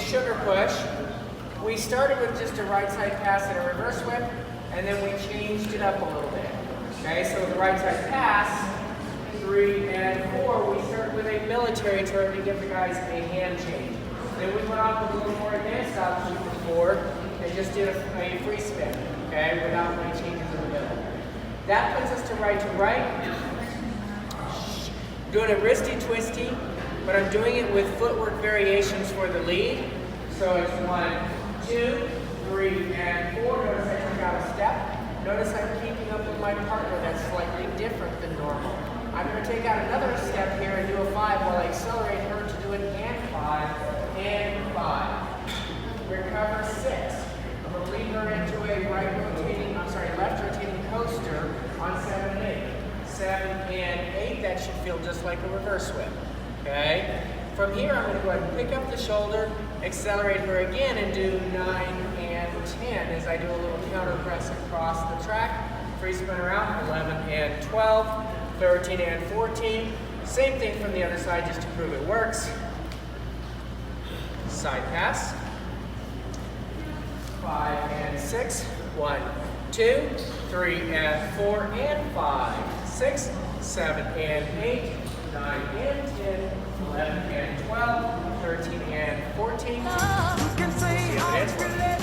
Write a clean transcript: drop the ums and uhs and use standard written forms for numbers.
sugar push, we started with just a right side pass and a reverse whip, and then we changed it up a little bit. Okay, so the right side pass, 3 and 4, we start with a military turn to give the guys a hand change. Then we went off with a little more advanced option for 4 and just did a free spin, okay, without any changes in the middle. That puts us to right, doing a wristy twisty, but I'm doing it with footwork variations for the lead. So it's 1, 2, 3, and 4. Notice I took out a step. Notice I'm keeping up with my partner. That's slightly different than normal. I'm going to take out another step here and do a 5 while I accelerate her to do an and 5, and 5. Recover 6. I'm going to lead her into a left rotating coaster on 7 and 8. 7 and 8, that should feel just like a reverse whip. Okay? From here, I'm going to go ahead and pick up the shoulder, accelerate her again, and do 9 and 10 as I do a little counter press across the track. Free spinner out, 11 and 12, 13 and 14. Same thing from the other side just to prove it works. Side pass. 5 and 6. 1, 2, 3 and 4 and 5, 6, 7 and 8, 9 and 10, 11 and 12, 13 and 14. See you at the dance floor.